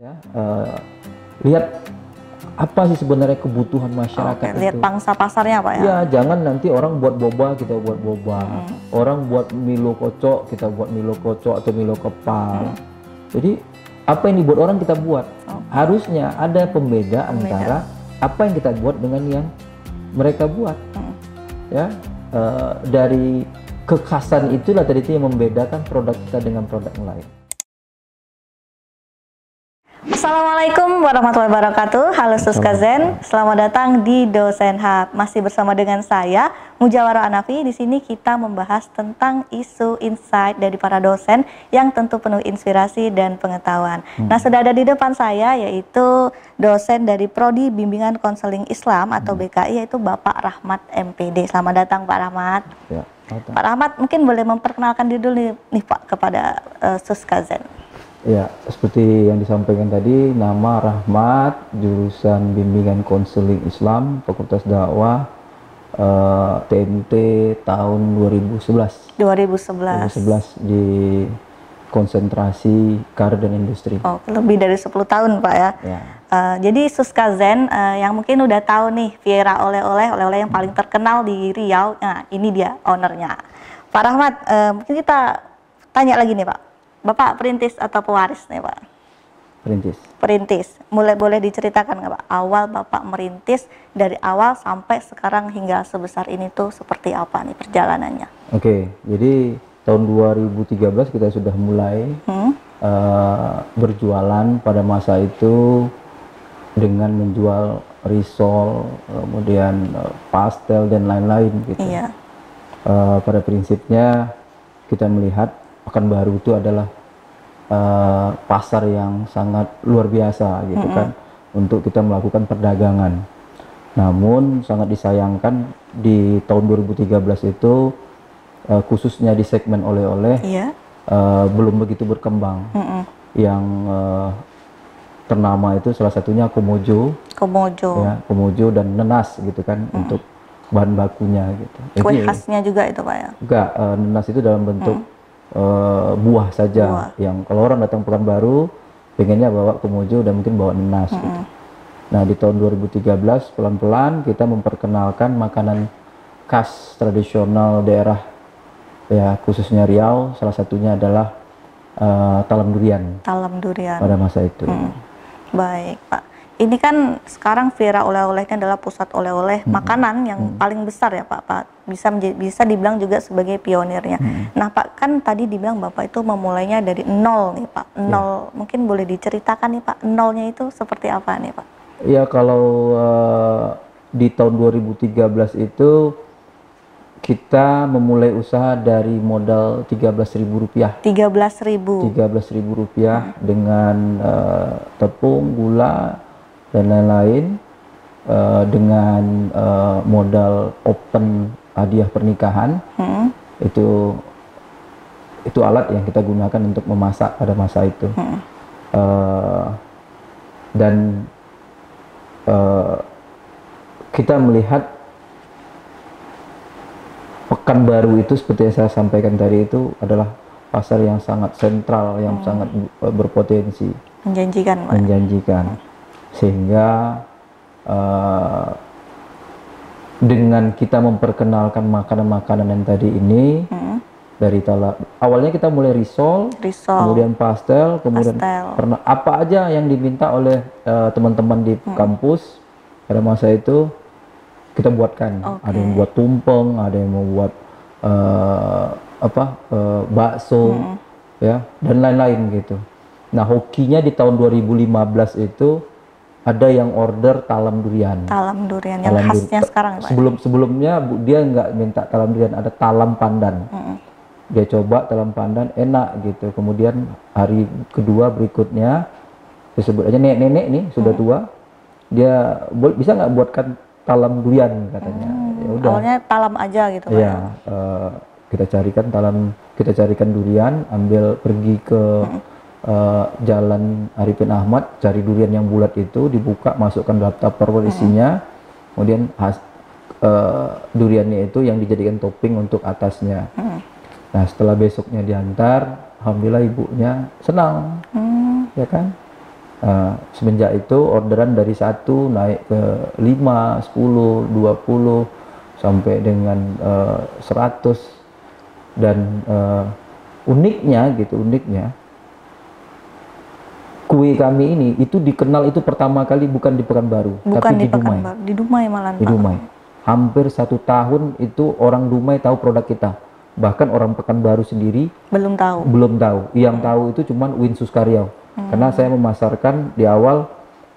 Ya, lihat apa sih sebenarnya kebutuhan masyarakat itu. Lihat pangsa pasarnya Pak ya. Ya, jangan nanti orang buat boba, kita buat boba. Orang buat Milo kocok, kita buat Milo kocok atau Milo kepal. Jadi apa yang dibuat orang kita buat. Harusnya ada pembeda antara apa yang kita buat dengan yang mereka buat. Ya, dari kekhasan itulah tadi itu yang membedakan produk kita dengan produk yang lain. Assalamualaikum warahmatullahi wabarakatuh. Halo Suskazen, selamat datang di Dosen Hub. Masih bersama dengan saya Mujawaroh Anafi. Di sini kita membahas tentang isu insight dari para dosen yang tentu penuh inspirasi dan pengetahuan. Nah, sudah ada di depan saya yaitu dosen dari Prodi Bimbingan Konseling Islam atau BKI, yaitu Bapak Rahmat MPD. Selamat datang Pak Rahmat. Ya, Pak Rahmat mungkin boleh memperkenalkan diri dulu nih Pak kepada Suskazen. Ya, seperti yang disampaikan tadi, nama Rahmat, jurusan Bimbingan Konseling Islam, Fakultas Dakwah, TMT tahun 2011 di konsentrasi karir dan industri. Oh, lebih dari 10 tahun Pak ya. Jadi Suskazen yang mungkin udah tahu nih Viera oleh-oleh yang paling terkenal di Riau. Nah, ini dia ownernya. Pak Rahmat, mungkin kita tanya lagi nih Pak. Bapak perintis atau pewaris nih Pak? Perintis. Boleh diceritakan nggak Pak? Awal Bapak merintis dari awal sampai sekarang hingga sebesar ini tuh seperti apa nih perjalanannya? Oke, jadi tahun 2013 kita sudah mulai berjualan pada masa itu dengan menjual risol, kemudian pastel dan lain-lain gitu. Iya. Pada prinsipnya kita melihat Pekanbaru itu adalah pasar yang sangat luar biasa gitu kan untuk kita melakukan perdagangan. Namun sangat disayangkan di tahun 2013 itu khususnya di segmen oleh-oleh belum begitu berkembang. Yang ternama itu salah satunya Komojo. Ya, Komojo dan Nenas gitu kan untuk bahan bakunya gitu. Kue khasnya juga itu Pak ya? Enggak, Nenas itu dalam bentuk buah saja. Yang kalau orang datang Pekanbaru pengennya bawa Komojo dan mungkin bawa Nenas gitu. Nah, di tahun 2013 pelan-pelan kita memperkenalkan makanan khas tradisional daerah ya, khususnya Riau. Salah satunya adalah talam durian. Talam durian pada masa itu. Baik Pak, ini kan sekarang Viera oleh-olehnya adalah pusat oleh-oleh makanan yang paling besar ya Pak. Bisa dibilang juga sebagai pionirnya. Nah Pak, kan tadi dibilang Bapak itu memulainya dari nol nih Pak. Nol, mungkin boleh diceritakan nih Pak, nolnya itu seperti apa nih Pak? Ya, kalau di tahun 2013 itu kita memulai usaha dari modal Rp13.000. Rp13.000 dengan tepung, gula dan lain-lain, dengan modal open hadiah pernikahan. Itu alat yang kita gunakan untuk memasak pada masa itu. Dan kita melihat Pekanbaru itu seperti yang saya sampaikan tadi itu adalah pasar yang sangat sentral, yang sangat berpotensi, menjanjikan. Sehingga dengan kita memperkenalkan makanan-makanan yang tadi ini, dari awalnya kita mulai risol, kemudian pastel, kemudian apa aja yang diminta oleh teman-teman di kampus pada masa itu kita buatkan. Ada yang buat tumpeng, ada yang mau buat bakso, ya, dan lain-lain gitu. Nah, hokinya di tahun 2015 itu ada yang order talam durian. Yang khasnya sekarang Pak. Sebelumnya dia nggak minta talam durian, ada talam pandan. Dia coba talam pandan, enak gitu. Kemudian hari kedua berikutnya, disebut aja nenek-nenek nih sudah tua, dia bisa nggak buatkan talam durian katanya. Ya udah. Awalnya talam aja gitu Pak. Iya, kita carikan durian, pergi ke Jalan Arifin Ahmad, cari durian yang bulat itu, dibuka, masukkan dalam tupperware isinya, kemudian duriannya itu yang dijadikan topping untuk atasnya. Nah, setelah besoknya diantar, alhamdulillah ibunya senang, ya kan? Semenjak itu orderan dari 1 naik ke 5, 10, 20 sampai dengan 100. Dan uniknya kue kami ini itu dikenal itu pertama kali bukan di Pekanbaru, tapi di Dumai. Di Dumai malah, Di Dumai. Hampir 1 tahun itu orang Dumai tahu produk kita. Bahkan orang Pekanbaru sendiri belum tahu. Yang tahu itu cuman Win Suskaryao. Karena saya memasarkan di awal,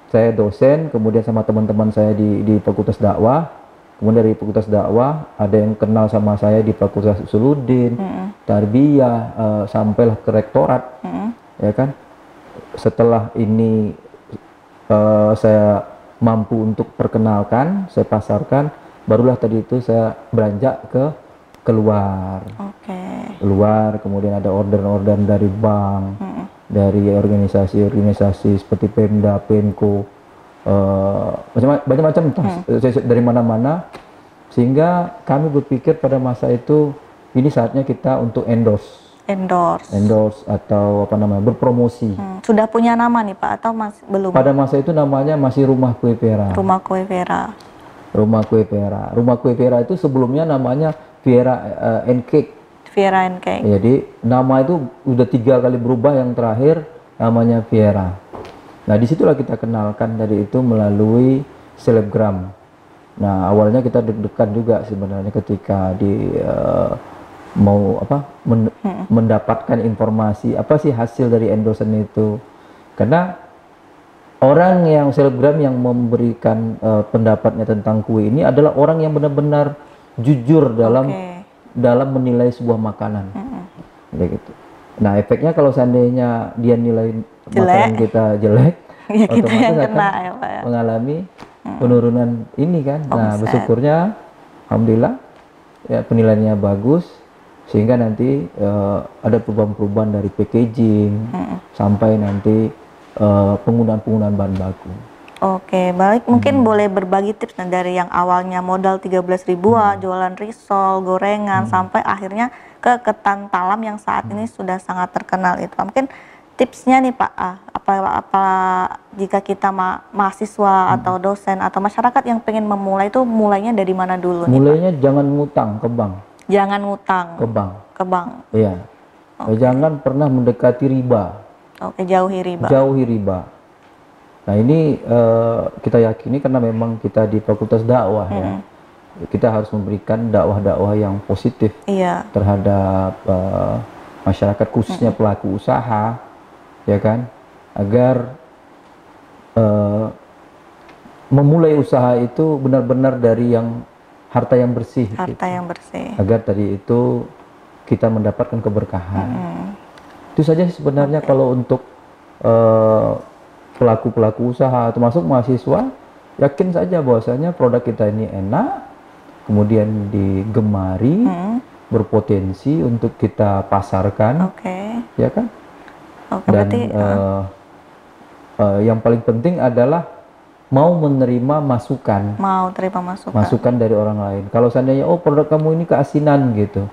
saya dosen, kemudian sama teman-teman saya di Fakultas Dakwah. Kemudian dari Fakultas Dakwah ada yang kenal sama saya di Fakultas Usuluddin, Tarbiyah, sampailah ke rektorat, ya kan. Setelah ini saya mampu untuk perkenalkan, saya pasarkan, barulah tadi itu saya beranjak ke keluar. Keluar, kemudian ada order-order dari bank, dari organisasi-organisasi seperti Pemda, Pemko, macam-macam dari mana-mana, sehingga kami berpikir pada masa itu ini saatnya kita untuk endorse atau berpromosi. Sudah punya nama nih Pak atau masih belum? Pada masa itu namanya masih Rumah Kue Vera. Rumah Kue Vera. Rumah Kue Vera. Rumah Kue Vera itu sebelumnya namanya Viera and Cake. Viera and Cake. Jadi nama itu udah 3 kali berubah, yang terakhir namanya Viera. Nah, disitulah kita kenalkan tadi itu melalui selebgram. Nah, awalnya kita deg-degan juga sebenarnya ketika mendapatkan informasi apa sih hasil dari endorsement itu. Karena orang yang selebgram yang memberikan pendapatnya tentang kue ini adalah orang yang benar-benar jujur dalam menilai sebuah makanan. Gitu. Nah, efeknya kalau seandainya dia nilai makanan kita jelek, ya kita yang otomatis kena akan ya Pak ya. mengalami penurunan ini kan. Nah, bersyukurnya alhamdulillah ya penilaiannya bagus, sehingga nanti ada perubahan-perubahan dari packaging sampai nanti penggunaan bahan baku. Oke, baik. Mungkin boleh berbagi tips dari yang awalnya modal 13 ribuan, jualan risol, gorengan, sampai akhirnya ke ketan talam yang saat ini sudah sangat terkenal itu. Mungkin tipsnya nih Pak, apa jika kita mahasiswa atau dosen atau masyarakat yang pengen memulai itu mulainya dari mana dulu nih Mulainya Pak? jangan ngutang ke bank. Jangan ngutang ke bank. Iya. Jangan pernah mendekati riba. Jauhi riba. Jauhi riba. Nah, ini kita yakini karena memang kita di Fakultas Dakwah ya. Kita harus memberikan dakwah-dakwah yang positif terhadap masyarakat, khususnya pelaku usaha, ya kan, agar memulai usaha itu benar-benar dari harta yang bersih. Agar tadi itu kita mendapatkan keberkahan. Itu saja sebenarnya kalau untuk pelaku-pelaku usaha, termasuk mahasiswa, yakin saja bahwasanya produk kita ini enak, kemudian digemari, berpotensi untuk kita pasarkan, ya kan? Dan yang paling penting adalah mau menerima masukan. Masukan dari orang lain. Kalau seandainya produk kamu ini keasinan gitu,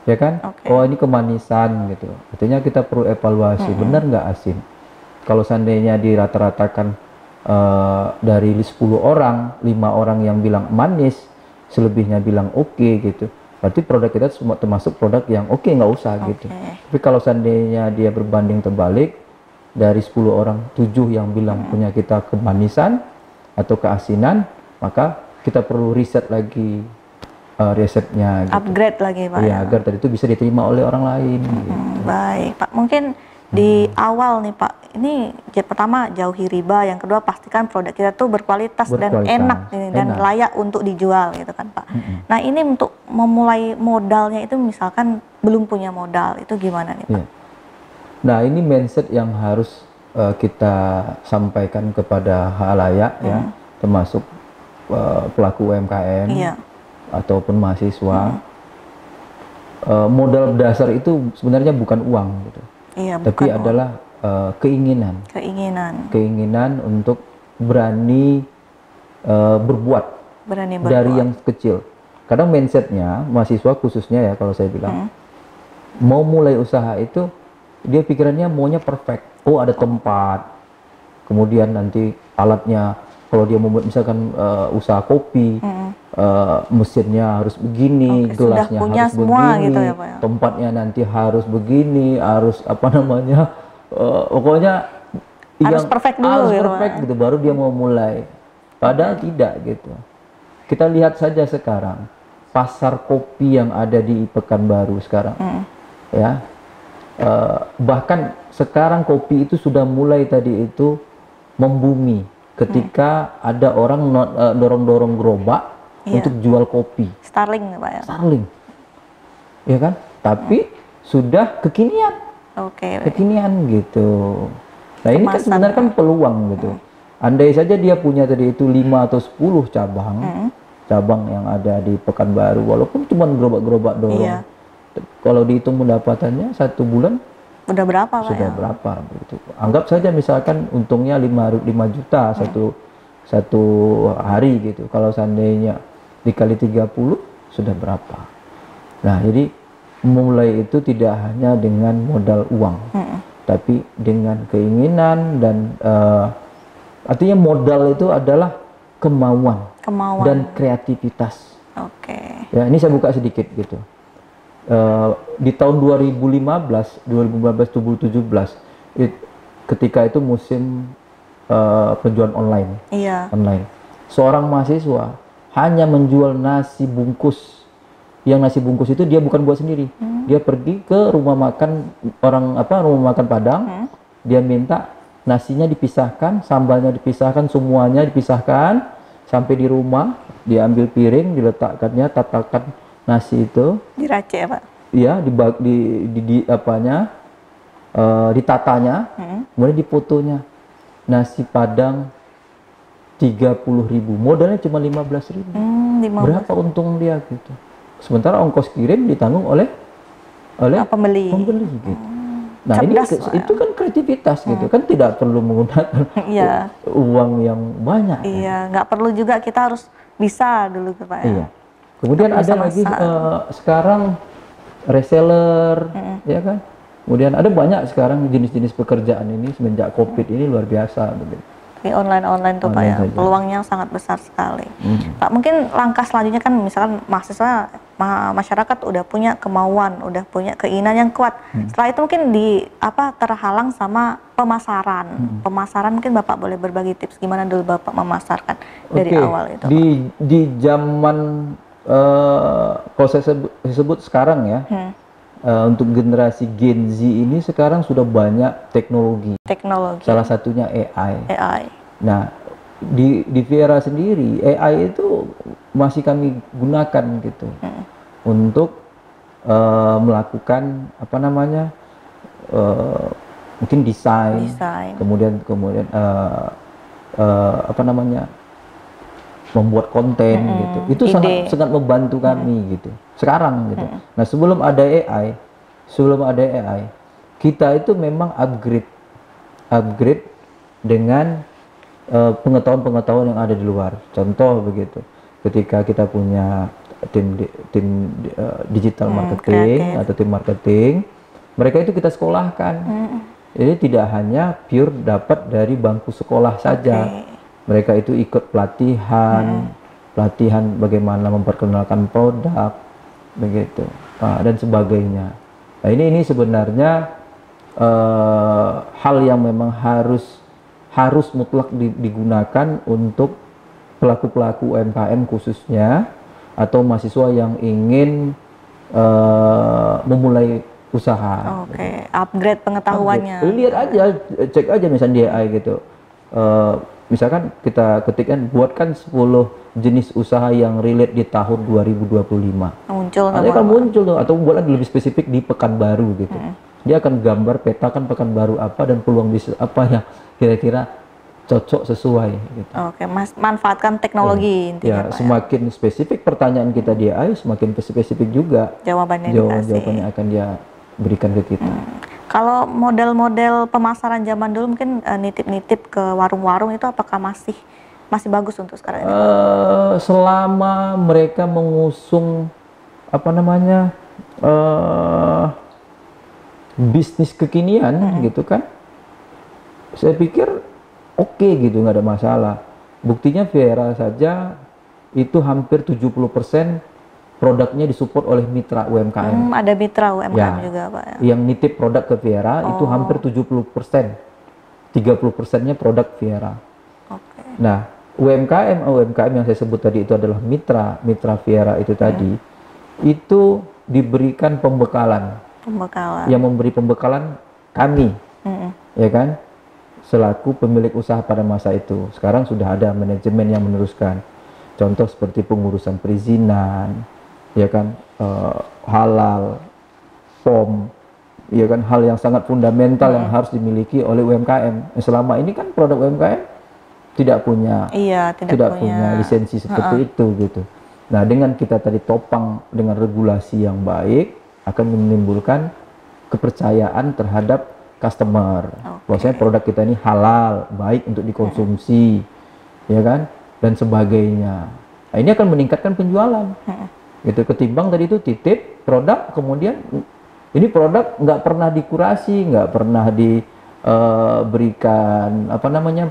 ya kan? Ini kemanisan gitu. Artinya kita perlu evaluasi, benar nggak asin? Kalau seandainya dirata-ratakan dari 10 orang, 5 orang yang bilang manis, selebihnya bilang oke gitu, berarti produk kita semua termasuk produk yang oke, nggak usah gitu. Tapi kalau seandainya dia berbanding terbalik, dari 10 orang 7 yang bilang punya kita kemanisan atau keasinan, maka kita perlu riset lagi resepnya gitu. Upgrade lagi Pak ya, agar tadi itu bisa diterima oleh orang lain gitu. Baik Pak, mungkin di awal nih Pak, ini pertama jauhi riba, yang kedua pastikan produk kita tuh berkualitas dan enak nih, dan layak untuk dijual gitu kan Pak. Nah, ini untuk memulai modalnya itu misalkan belum punya modal, itu gimana nih Pak? Nah, ini mindset yang harus kita sampaikan kepada halayak ya, termasuk pelaku UMKM ataupun mahasiswa. Modal dasar itu sebenarnya bukan uang gitu. Tapi adalah keinginan untuk berani berbuat dari yang kecil. Kadang mindsetnya mahasiswa khususnya ya, kalau saya bilang mau mulai usaha itu dia pikirannya maunya perfect. Ada tempat, kemudian nanti alatnya, kalau dia membuat misalkan usaha kopi, mesinnya harus begini, gelasnya punya harus semua begini, gitu ya, Pak, ya? tempatnya nanti harus begini, harus apa namanya, pokoknya Harus perfect dulu harus gitu, perfect Pak. gitu, baru dia mau mulai. Padahal tidak gitu. Kita lihat saja sekarang pasar kopi yang ada di Pekanbaru sekarang, ya. Bahkan sekarang kopi itu sudah mulai tadi itu membumi ketika ada orang dorong-dorong gerobak untuk jual kopi. Starling ya, Pak, ya? Starling, ya kan? Tapi sudah kekinian, Oke. kekinian gitu. Nah ini kan Kemasan, sebenarnya kan peluang gitu. Andai saja dia punya tadi itu 5 atau 10 cabang, cabang yang ada di Pekanbaru, walaupun cuma gerobak-gerobak doang. Iya. Kalau dihitung pendapatannya 1 bulan Udah berapa, Pak, sudah ya? berapa gitu. Anggap saja misalkan untungnya 5 juta satu hari gitu. Kalau seandainya dikali 30 sudah berapa. Nah, jadi mulai itu tidak hanya dengan modal uang, tapi dengan keinginan dan artinya modal itu adalah kemauan dan kreativitas. Oke. Ya, ini saya buka sedikit gitu. Di tahun 2015-2017 ketika itu musim penjualan online. Iya. Online. Seorang mahasiswa hanya menjual nasi bungkus. Yang nasi bungkus itu dia bukan buat sendiri. Dia pergi ke rumah makan rumah makan Padang. Dia minta nasinya dipisahkan, sambalnya dipisahkan, semuanya dipisahkan. Sampai di rumah, dia ambil piring, diletakkannya, tatakan nasi itu Diracik ya, Pak? Iya, ditatanya, kemudian difotonya. Nasi Padang 30.000, modalnya cuma 15.000. 15. Berapa untung dia gitu. Sementara ongkos kirim ditanggung oleh pembeli gitu. Nah, cerdas, itu kan kreativitas gitu kan, tidak perlu menggunakan Iya. uang yang banyak. Iya, nggak perlu juga kita harus bisa dulu gitu, Pak, ya? Iya. Kemudian ada lagi sekarang reseller, ya kan. Kemudian ada banyak sekarang jenis-jenis pekerjaan ini semenjak COVID ini luar biasa begitu. Di online tuh, Pak, ya, peluangnya sangat besar sekali. Pak, mungkin langkah selanjutnya kan misalkan masyarakat udah punya kemauan, udah punya keinginan yang kuat. Setelah itu mungkin terhalang sama pemasaran. Pemasaran mungkin Bapak boleh berbagi tips gimana dulu Bapak memasarkan dari awal itu. Di zaman kalau saya sebut sekarang ya, untuk generasi Gen Z ini sekarang sudah banyak teknologi. Salah satunya AI. Nah, di Viera sendiri AI itu masih kami gunakan gitu untuk melakukan mungkin desain. Kemudian membuat konten gitu. Itu sangat membantu kami gitu. Sekarang gitu. Nah, sebelum ada AI, kita itu memang upgrade dengan pengetahuan yang ada di luar. Contoh begitu. Ketika kita punya tim digital marketing atau tim marketing, mereka itu kita sekolahkan. Jadi tidak hanya pure dapat dari bangku sekolah saja. Mereka itu ikut pelatihan bagaimana memperkenalkan produk, begitu, dan sebagainya. Nah, ini sebenarnya hal yang memang harus mutlak digunakan untuk pelaku-pelaku UMKM khususnya, atau mahasiswa yang ingin memulai usaha. Upgrade pengetahuannya. Lihat aja, cek aja misalnya di AI gitu. Misalkan kita ketikkan buatkan 10 jenis usaha yang relate di tahun 2025. Muncul tuh, atau buatlah lebih spesifik di Pekanbaru gitu. Dia akan gambar petakan Pekanbaru apa dan peluang bisnis apa yang kira-kira cocok sesuai gitu. Manfaatkan teknologi intinya, Pak, semakin spesifik pertanyaan kita di AI, semakin spesifik juga jawabannya akan dia berikan ke kita. Kalau model-model pemasaran zaman dulu mungkin nitip-nitip ke warung-warung itu apakah masih bagus untuk sekarang ini? Selama mereka mengusung bisnis kekinian gitu kan, saya pikir oke gitu, nggak ada masalah. Buktinya Viera saja itu hampir 70% produknya disupport oleh mitra UMKM. Ada mitra UMKM Ya, juga Pak ya. yang nitip produk ke Viera itu hampir 70%. 30%-nya produk Viera. Oke. Nah, UMKM yang saya sebut tadi itu adalah mitra Viera itu tadi, itu diberikan pembekalan. Yang memberi pembekalan kami, ya kan, selaku pemilik usaha pada masa itu. Sekarang sudah ada manajemen yang meneruskan. Contoh seperti pengurusan perizinan, ya kan, halal, POM, ya kan, hal yang sangat fundamental yang harus dimiliki oleh UMKM. Selama ini kan produk UMKM tidak punya lisensi seperti itu gitu. Nah, dengan kita tadi topang dengan regulasi yang baik akan menimbulkan kepercayaan terhadap customer. Bahwasanya produk kita ini halal, baik untuk dikonsumsi, ya kan, dan sebagainya. Nah, ini akan meningkatkan penjualan. Gitu, ketimbang tadi itu titip produk, kemudian ini produk nggak pernah dikurasi, nggak pernah diberikan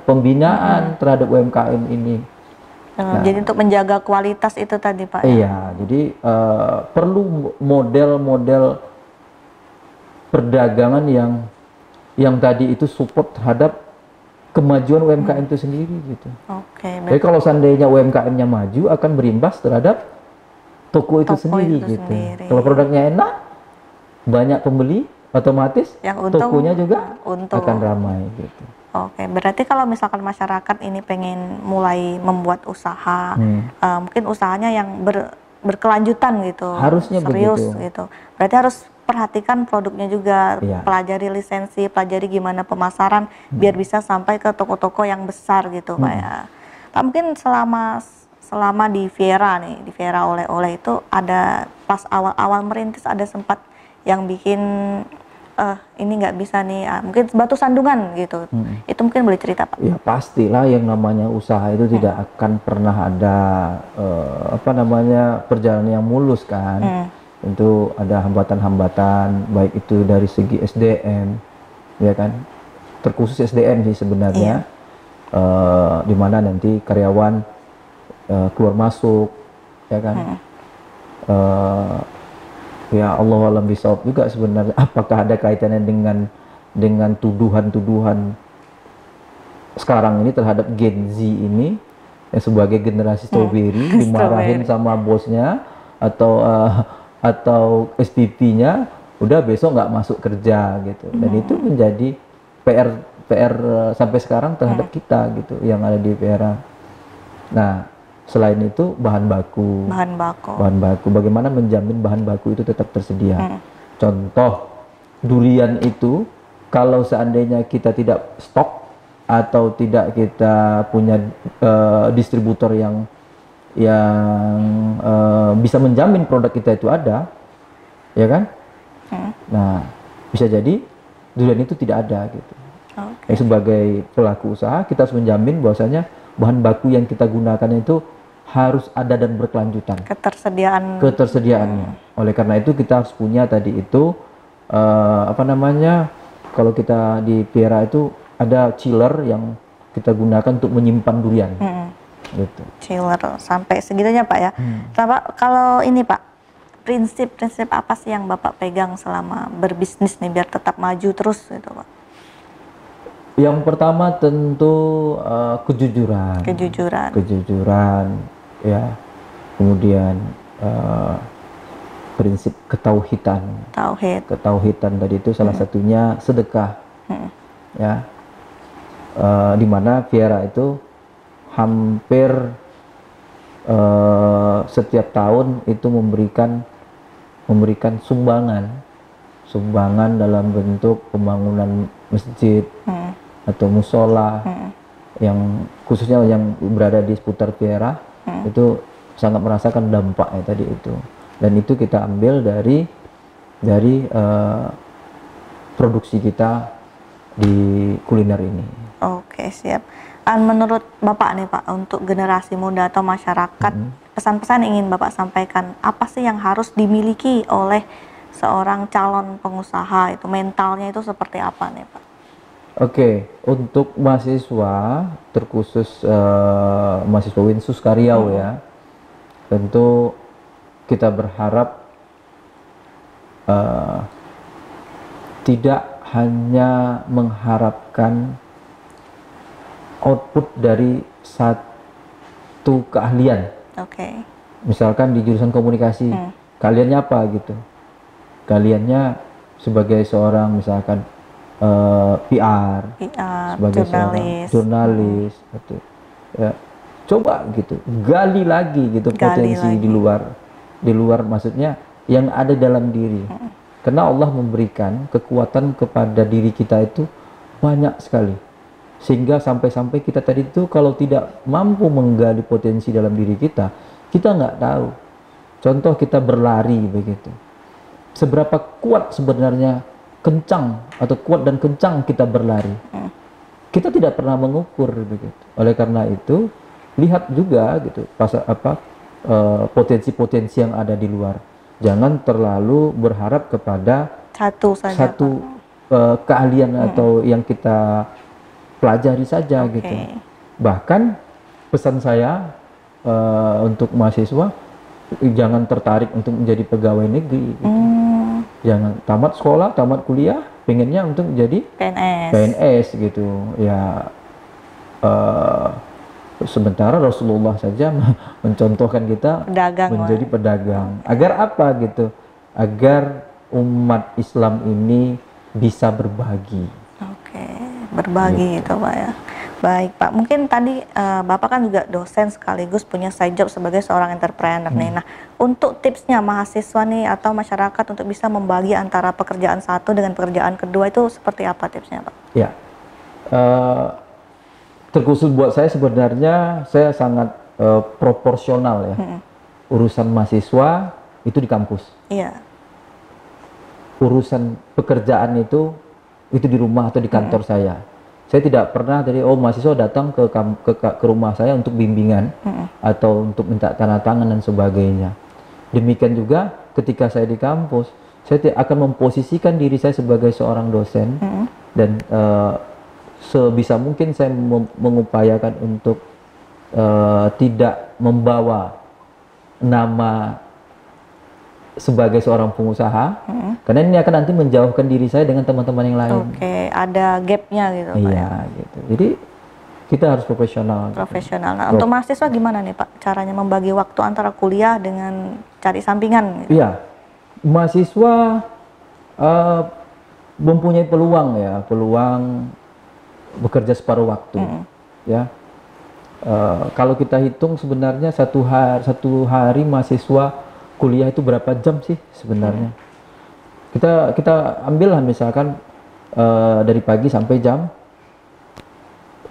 pembinaan terhadap UMKM ini. Jadi untuk menjaga kualitas itu tadi Pak. Iya, jadi perlu model-model perdagangan yang tadi itu support terhadap kemajuan UMKM itu sendiri gitu. Jadi kalau seandainya UMKM-nya maju akan berimbas terhadap toko itu sendiri gitu. Kalau produknya enak, banyak pembeli, otomatis yang tokonya juga akan ramai gitu. Berarti kalau misalkan masyarakat ini pengen mulai membuat usaha, mungkin usahanya yang berkelanjutan gitu, harusnya serius begitu. Gitu. Berarti harus perhatikan produknya juga, pelajari lisensi, pelajari gimana pemasaran, biar bisa sampai ke toko-toko yang besar gitu Pak ya. Pak, mungkin selama di Viera nih, di Viera oleh-oleh itu ada pas awal-awal merintis ada sempat yang bikin ini nggak bisa nih, mungkin batu sandungan gitu. Itu mungkin boleh cerita Pak? Ya pastilah, yang namanya usaha itu tidak akan pernah ada perjalanan yang mulus kan. Tentu ada hambatan-hambatan, baik itu dari segi SDM, ya kan, terkhusus SDM sih sebenarnya, di mana nanti karyawan keluar masuk, ya kan. Ya Allah alam bisawab juga sebenarnya, apakah ada kaitannya dengan tuduhan-tuduhan sekarang ini terhadap Gen Z ini yang sebagai generasi strawberry, dimarahin sama bosnya atau SPP-nya, udah besok nggak masuk kerja gitu. Dan itu menjadi PR sampai sekarang terhadap kita gitu yang ada di Viera. Nah, selain itu bahan baku, bagaimana menjamin bahan baku itu tetap tersedia. Contoh durian itu, kalau seandainya kita tidak stok atau tidak kita punya distributor yang bisa menjamin produk kita itu ada, ya kan? Nah, bisa jadi durian itu tidak ada gitu. Sebagai pelaku usaha kita harus menjamin bahwasanya bahan baku yang kita gunakan itu harus ada dan berkelanjutan. Ketersediaannya. Oleh karena itu kita harus punya tadi itu kalau kita di Viera itu ada chiller yang kita gunakan untuk menyimpan durian. Gitu. Chiller sampai segitunya Pak ya. Pak, kalau ini Pak, prinsip-prinsip apa sih yang Bapak pegang selama berbisnis nih biar tetap maju terus gitu Pak? Yang pertama tentu kejujuran, ya. Kemudian prinsip ketauhidan. Ketauhidan tadi itu salah satunya sedekah, ya. Di mana Viera itu hampir setiap tahun itu memberikan sumbangan dalam bentuk pembangunan masjid atau musola yang khususnya yang berada di seputar Viera itu sangat merasakan dampaknya tadi itu, dan itu kita ambil dari produksi kita di kuliner ini. Oke, siap. Menurut Bapak nih Pak, untuk generasi muda atau masyarakat, pesan-pesan yang ingin Bapak sampaikan, apa sih yang harus dimiliki oleh seorang calon pengusaha itu, mentalnya itu seperti apa nih Pak? Oke, untuk mahasiswa, terkhusus mahasiswa Winsus Karyau ya, tentu kita berharap tidak hanya mengharapkan output dari satu keahlian. Oke. Misalkan di jurusan komunikasi, keahliannya apa gitu? Keahliannya sebagai seorang misalkan PR, sebagai jurnalis. seorang jurnalis, gitu. Ya, coba gitu, gali lagi gitu potensi di luar maksudnya yang ada dalam diri. Karena Allah memberikan kekuatan kepada diri kita itu banyak sekali, sehingga sampai-sampai kita tadi itu kalau tidak mampu menggali potensi dalam diri kita nggak tahu. Contoh kita berlari begitu, seberapa kuat sebenarnya kencang atau kuat dan kencang kita berlari. Kita tidak pernah mengukur begitu. Oleh karena itu, lihat juga gitu potensi-potensi yang ada di luar. Jangan terlalu berharap kepada satu keahlian atau yang kita pelajari saja gitu. Bahkan pesan saya untuk mahasiswa, jangan tertarik untuk menjadi pegawai negeri gitu. Jangan tamat sekolah, tamat kuliah, pengennya untuk menjadi PNS gitu ya. Sementara Rasulullah saja mencontohkan kita menjadi pedagang. Agar apa gitu? Agar umat Islam ini bisa berbagi. Oke, berbagi gitu Pak ya. Baik Pak, mungkin tadi Bapak kan juga dosen sekaligus punya side job sebagai seorang entrepreneur nih. Nah, untuk tipsnya mahasiswa nih atau masyarakat untuk bisa membagi antara pekerjaan satu dengan pekerjaan kedua itu seperti apa tipsnya Pak? Ya, terkhusus buat saya sebenarnya saya sangat proporsional ya. Urusan mahasiswa itu di kampus. Iya. Urusan pekerjaan itu di rumah atau di kantor saya. Saya tidak pernah dari mahasiswa datang ke rumah saya untuk bimbingan atau untuk minta tanda tangan dan sebagainya. Demikian juga ketika saya di kampus, saya akan memposisikan diri saya sebagai seorang dosen dan sebisa mungkin saya mengupayakan untuk tidak membawa nama sebagai seorang pengusaha, karena ini akan nanti menjauhkan diri saya dengan teman-teman yang lain. Oke, ada gapnya gitu Pak. Iya, gitu. Jadi kita harus profesional. Profesional. Nah, untuk mahasiswa gimana nih Pak caranya membagi waktu antara kuliah dengan cari sampingan? Gitu? Iya, mahasiswa mempunyai peluang bekerja separuh waktu, ya. Kalau kita hitung sebenarnya satu hari mahasiswa kuliah itu berapa jam sih sebenarnya? Kita ambillah misalkan dari pagi sampai jam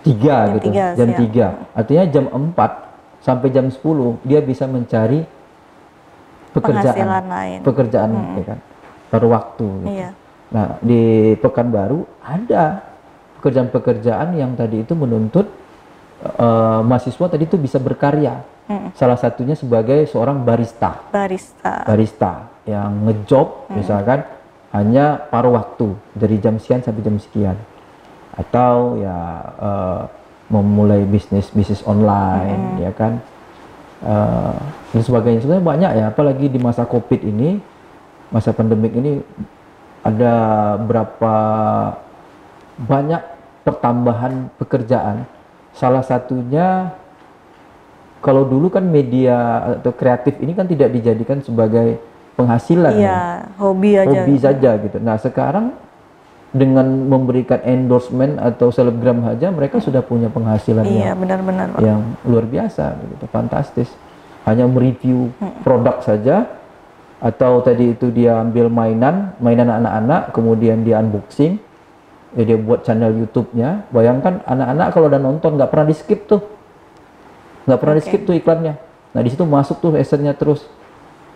3 gitu, jam 3. Artinya jam 4 sampai jam 10 dia bisa mencari pekerjaan ya kan, paruh waktu gitu. Iya. Nah, di Pekanbaru ada pekerjaan-pekerjaan yang tadi itu menuntut mahasiswa tadi itu bisa berkarya. Salah satunya sebagai seorang barista yang ngejob misalkan hanya paruh waktu dari jam sekian sampai jam sekian, atau ya memulai bisnis online ya kan, dan sebagainya. Sebenarnya banyak ya, apalagi di masa COVID ini, masa pandemik ini, ada berapa banyak pertambahan pekerjaan. Salah satunya, kalau dulu kan media atau kreatif ini kan tidak dijadikan sebagai penghasilan, hobi saja gitu. Nah, sekarang dengan memberikan endorsement atau selebgram saja mereka sudah punya penghasilan yang luar biasa gitu, fantastis. Hanya mereview produk saja, atau tadi itu dia ambil mainan anak-anak, kemudian dia unboxing, dia buat channel YouTube-nya. Bayangkan anak-anak kalau udah nonton nggak pernah di skip tuh. Nggak pernah di skip tuh iklannya. Nah, di situ masuk tuh esennya terus,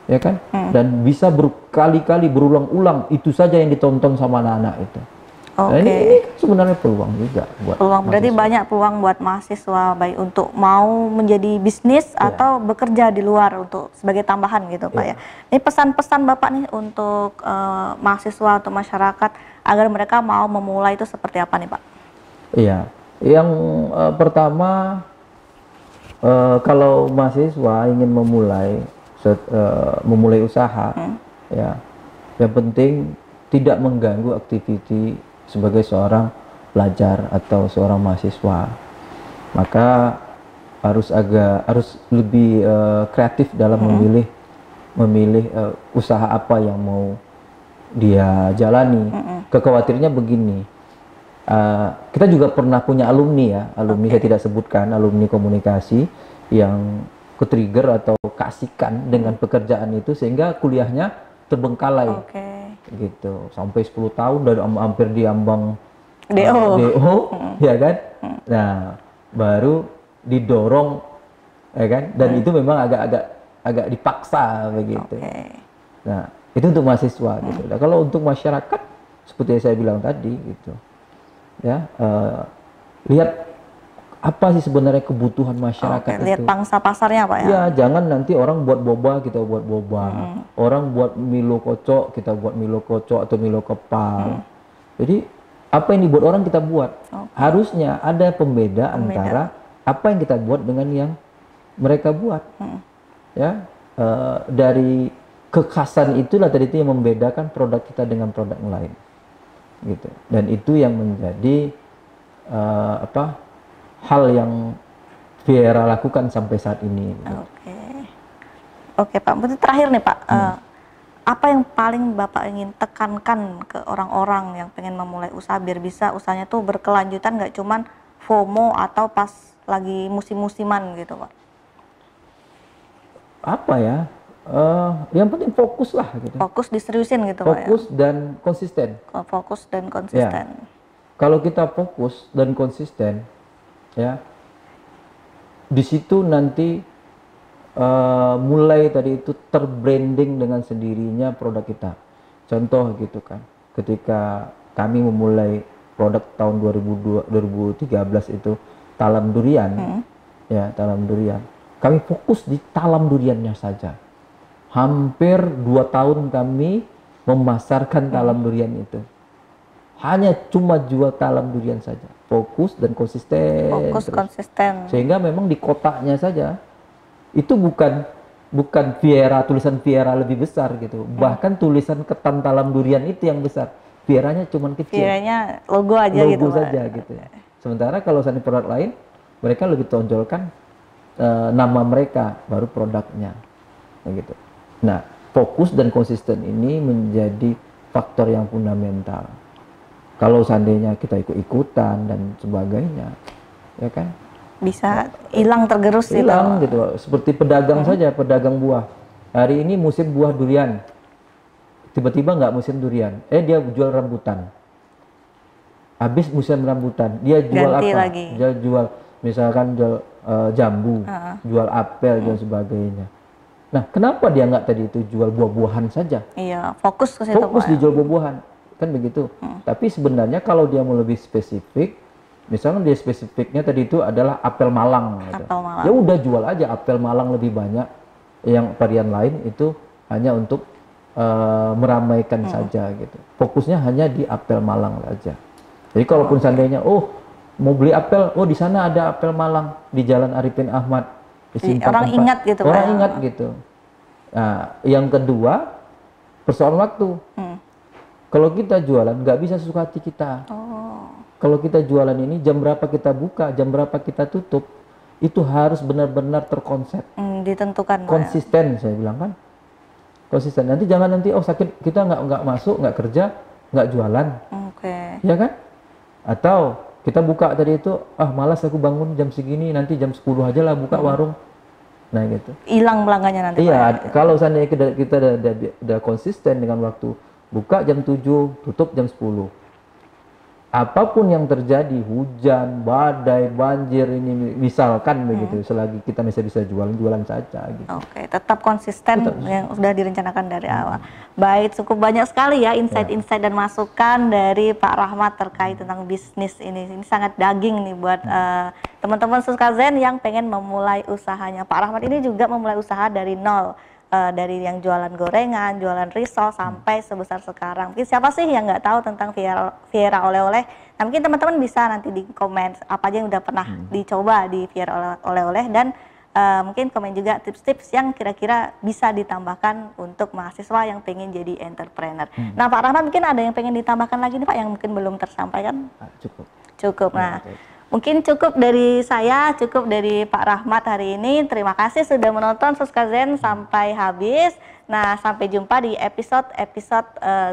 ya kan? Dan bisa berkali-kali berulang-ulang itu saja yang ditonton sama anak-anak itu. Nah, ini sebenarnya peluang juga buat berarti banyak peluang buat mahasiswa, baik untuk mau menjadi bisnis atau bekerja di luar untuk sebagai tambahan gitu Pak ya. Ini pesan-pesan Bapak nih untuk mahasiswa atau masyarakat agar mereka mau memulai itu seperti apa nih Pak? Iya, yang pertama, kalau mahasiswa ingin memulai usaha, ya, yang penting tidak mengganggu aktiviti sebagai seorang pelajar atau seorang mahasiswa. Maka harus lebih kreatif dalam memilih usaha apa yang mau dia jalani. Kekhawatirannya begini, kita juga pernah punya alumni ya, saya tidak sebutkan, alumni komunikasi yang ke-trigger atau keasikan dengan pekerjaan itu sehingga kuliahnya terbengkalai. Gitu, sampai 10 tahun udah hampir diambang DO, ya kan? Nah, baru didorong, ya kan? Dan itu memang agak dipaksa begitu. Nah, itu untuk mahasiswa gitu. Nah, kalau untuk masyarakat seperti yang saya bilang tadi gitu, ya, lihat apa sih sebenarnya kebutuhan masyarakat itu. Lihat pangsa pasarnya Pak ya. Ya, jangan nanti orang buat boba kita buat boba, orang buat Milo kocok kita buat Milo kocok atau Milo kepal. Jadi apa yang dibuat orang kita buat. Harusnya ada pembeda antara apa yang kita buat dengan yang mereka buat. Ya, dari kekhasan itulah tadi itu yang membedakan produk kita dengan produk yang lain. Gitu. Dan itu yang menjadi hal yang Viera lakukan sampai saat ini. Gitu. Oke Pak, berarti terakhir nih Pak, apa yang paling Bapak ingin tekankan ke orang-orang yang pengen memulai usaha biar bisa usahanya tuh berkelanjutan, nggak cuman FOMO atau pas lagi musim-musiman gitu Pak? Apa ya? Yang penting fokus lah gitu. Fokus diseriusin gitu Pak ya? Fokus dan konsisten. Fokus dan konsisten. Ya. Kalau kita fokus dan konsisten, ya, di situ nanti mulai tadi itu terbranding dengan sendirinya produk kita. Contoh gitu kan, ketika kami memulai produk tahun 2013 itu talam durian, ya, talam durian. Kami fokus di talam duriannya saja. Hampir 2 tahun kami memasarkan talam durian itu. Hanya cuma jual talam durian saja. Fokus dan konsisten. Fokus konsisten. Sehingga memang di kotaknya saja itu bukan Viera, tulisan Viera lebih besar gitu. Bahkan tulisan ketan talam durian itu yang besar. Vieranya cuma kecil. Vieranya logo aja logo gitu. Logo saja gitu. Sementara kalau misalnya produk lain, mereka lebih tonjolkan nama mereka baru produknya. Gitu. Nah, fokus dan konsisten ini menjadi faktor yang fundamental. Kalau seandainya kita ikut-ikutan dan sebagainya, ya kan? Bisa hilang tergerus gitu. Hilang gitu. Seperti pedagang saja, pedagang buah. Hari ini musim buah durian. Tiba-tiba nggak musim durian. Dia jual rambutan. Habis musim rambutan, dia jual ganti apa? Lagi. Dia jual misalkan jual jambu, jual apel dan sebagainya. Nah, kenapa dia nggak tadi itu jual buah-buahan saja? Iya, fokus ke situ. Fokus dijual buah-buahan, kan begitu. Tapi sebenarnya kalau dia mau lebih spesifik, misalnya dia spesifiknya tadi itu adalah apel Malang. Gitu. Apel Malang. Ya udah jual aja apel Malang lebih banyak. Yang varian lain itu hanya untuk meramaikan saja gitu. Fokusnya hanya di apel Malang saja. Jadi kalaupun seandainya, mau beli apel, di sana ada apel Malang di Jalan Arifin Ahmad. Orang ingat gitu. Orang ingat gitu. Nah, yang kedua persoalan waktu. Kalau kita jualan nggak bisa sesuka hati kita. Kalau kita jualan ini jam berapa kita buka, jam berapa kita tutup, itu harus benar-benar terkonsep. Ditentukan. Konsisten, saya bilang kan. Konsisten. Nanti jangan sakit kita nggak masuk, nggak kerja, nggak jualan. Ya kan? Atau kita buka tadi itu, malas aku bangun jam segini, nanti jam 10 aja lah buka warung. Nah gitu. Hilang pelanggannya nanti. Iya, kalau seandainya kita udah konsisten dengan waktu, buka jam 7, tutup jam 10. Apapun yang terjadi, hujan, badai, banjir ini misalkan begitu, selagi kita masih bisa jualan saja gitu. Tetap konsisten yang sudah direncanakan dari awal. Baik, cukup banyak sekali ya insight-insight dan masukan dari Pak Rahmat terkait tentang bisnis ini. Ini sangat daging nih buat teman-teman Suskazen yang pengen memulai usahanya. Pak Rahmat ini juga memulai usaha dari nol. dari yang jualan gorengan, jualan risol sampai sebesar sekarang. Mungkin siapa sih yang nggak tahu tentang Viera oleh-oleh? Nah, mungkin teman-teman bisa nanti di komen apa aja yang udah pernah dicoba di Viera oleh-oleh, dan mungkin komen juga tips-tips yang kira-kira bisa ditambahkan untuk mahasiswa yang pengen jadi entrepreneur. Nah, Pak Rahmat, mungkin ada yang pengen ditambahkan lagi nih Pak yang mungkin belum tersampaikan? Cukup. Cukup. Nah, mungkin cukup dari saya, cukup dari Pak Rahmat hari ini. Terima kasih sudah menonton Suskazen sampai habis. Nah, sampai jumpa di episode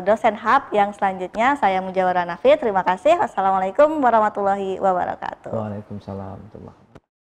Dosen Hub yang selanjutnya. Saya Mujawara Nafi. Terima kasih. Wassalamualaikum warahmatullahi wabarakatuh. Waalaikumsalam warahmatullahi wabarakatuh.